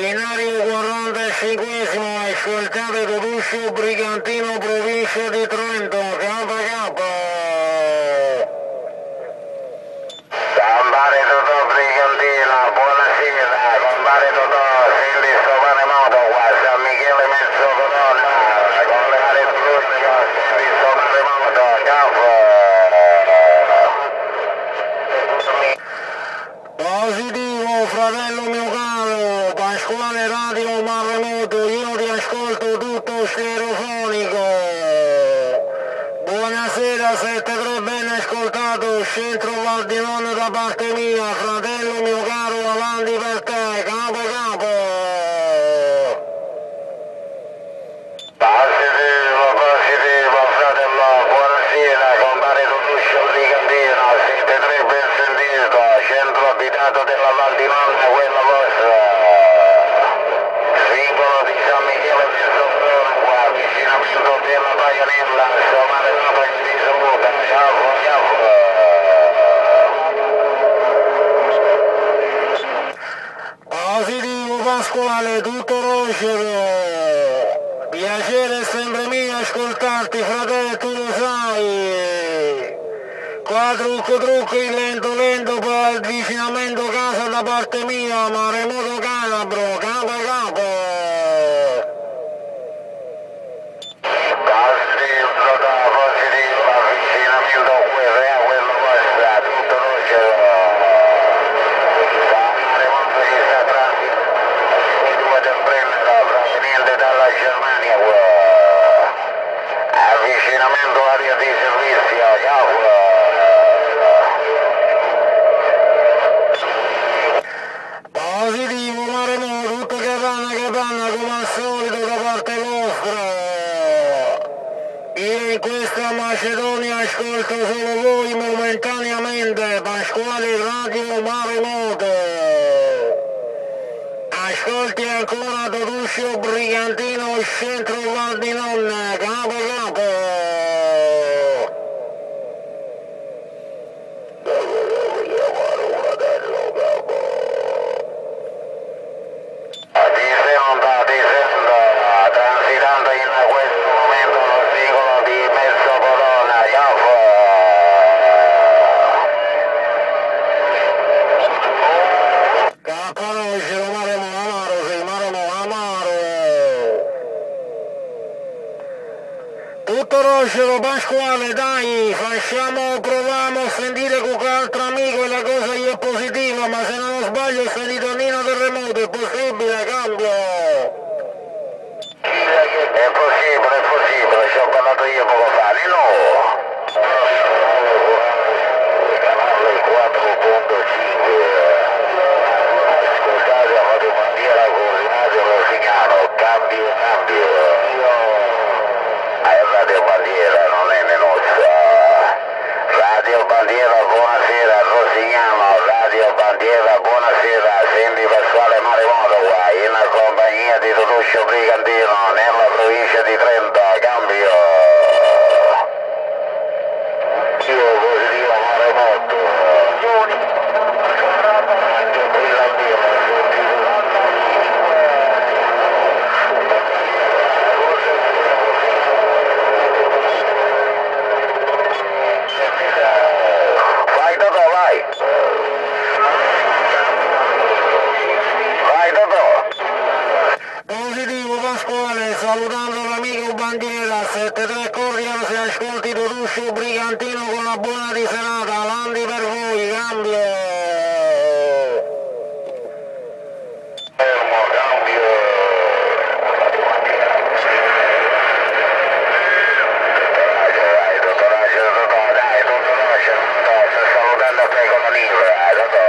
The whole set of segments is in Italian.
Binario 45esimo, ascoltate Toduscio Brigantino, provincia di Trento, capo capo. Compare Totò Brigantino, buonasera, compare Totò, senti sto maremoto qua, San Michele Mezzo Corona, con le aree Brugio, senti sto maremoto, capo. Positivo, fratello mio caro, Pasquale Radio Maremoto, io ti ascolto tutto stereofonico. Buonasera, 7-3 ben ascoltato, centro Valdinone da parte mia, fratello mio caro, avanti per te, capo capo. Positivo, fratello, buonasera, compare Toduscio Brigantino, 73 ben sentito, centro abitato della Val di Nonna, quella vostra. Singolo di San Michele del Sopprone, qua, avvicinamento della Paganella, somare nota che ti saluta, ciao, ciao. Positivo Pasquale, tutto roscero. Piacere sempre mio ascoltarti, fratello, tu lo sai. Qua trucco in lento per avvicinamento casa da parte mia, Maremoto Calabro, capo capo. Positivo, avvicinamento QRA, quello vostra, tutto roscero. Maremoto che sta transito, del Brennero, proveniente dalla Germania, avvicinamento area di servizio, ciao. Positivo Maremoto, tutto che panna come al solito da parte vostra. Io in questa Macedonia ascolto solo voi momentaneamente, Pasquale Radio Maremoto. Ascolti ancora Toduscio Brigantino, centro Val di Nonna, capo capo. Ti sento, transitando in questo momento lo singolo di Mezzo Corona, ciao. Capparocero Maremo Amaro, sei Maremo Amaro. Tutto roscero Pasquale, dai, proviamo a sentire qualche altro amico e la cosa gli è positiva, ma se non sbaglio ho sentito Nino Terremoto, è possibile, cambio. È possibile, ci ho parlato io poco fa, no? Canale 4.5, scusate, Radio Bandiera, coordinate Rosignano, cambio. Radio Bandiera, non è Menozza. Radio Bandiera, buonasera, Rosignano, Radio Bandiera, buonasera, senti Pasquale Maremoto qua, in compagnia di Toduscio Brigantino, nella provincia di Trento, cambio. Io positivo Maremoto. Vai Totò, vai. Vai Totò. Positivo Pasquale, salutando l'amico Bandiera, 7-3 corriano se ascolti Toduscio Brigantino con una buona di serata, avanti per voi, cambio. Fermo, cambio. Dai, sto salutando a te con la lingua, Totò.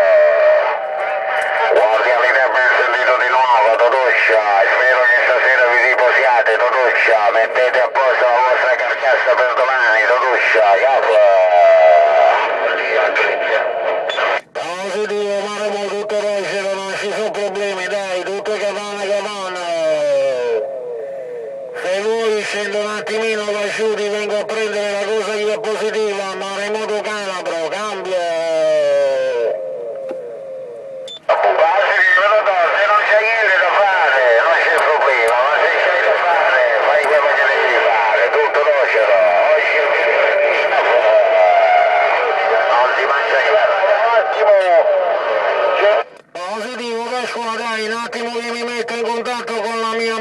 Guardialità ben sentito di nuovo, Toduscio, spero che stasera vi riposiate, Toduscio, mettete a posto la vostra carcassa per domani, Toduscio, capo. Positivo Maremo, tutto roscero, non ci sono problemi, dai, tutto che vanno. Se voi scendo un attimino laggiù ti vengo a prendere la cosa che è positiva, Maremoto Calabro, cambio. Se non c'è niente da fare, attimo che mi metto in contatto con la mia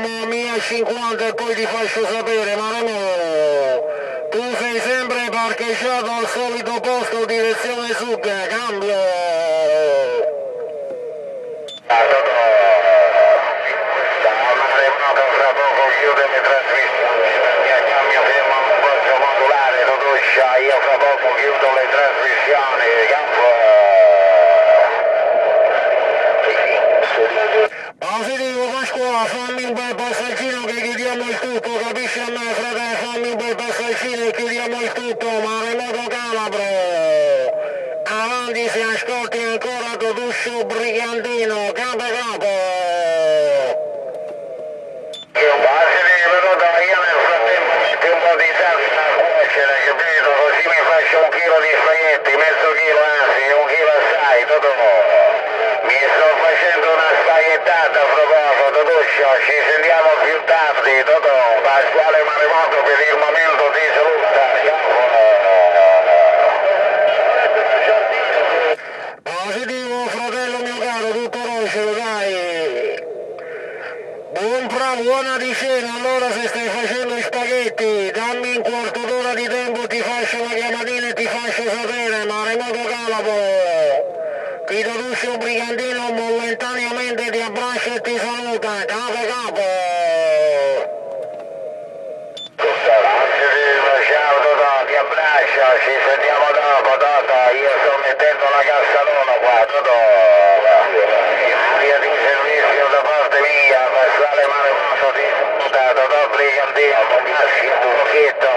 50 e poi ti faccio sapere, Maremo. Tu sei sempre parcheggiato al solito posto, direzione sud, cambio. Maremo, fra poco chiude le trasmissioni, perché cambio fermo non posso modulare, Totoscia, io fra poco chiudo le trasmissioni, campo. Positivo Pasqua, fammi un bel passaggino che chiudiamo il tutto, capisci a me fratello, fammi un bel passaggino e chiudiamo il tutto, Maremoto Calabro. Avanti si ascolti ancora Totoscio Brigantino, capo capo. Io nel frattempo metto un po' di salsa a cuocere, capito? Così mi faccio un chilo di spaghetti, mezzo chilo anzi, un chilo assai, Totò. Mi sto facendo una spaghettata a proposito, Totoscio, ci sentiamo più tardi, Totò. Pasquale Maremoto per il momento ti saluta, Positivo fratello mio caro, tutto roscio, dai. Buona di cena, allora se stai facendo gli spaghetti, dammi un quarto d'ora di tempo, ti faccio una chiamatina e ti faccio sapere, Maremoto Calabro. Ti Totoscio Brigantino momentaneamente ti abbraccia e ti saluta, capo capo. Ciao Totò, ti abbraccio, ci sentiamo dopo, Totò, io sto mettendo la cassalona qua, Totò. Via di servizio da parte mia, Pasquale Maremoto ti saluta, Totò Brigantino, un pochetto.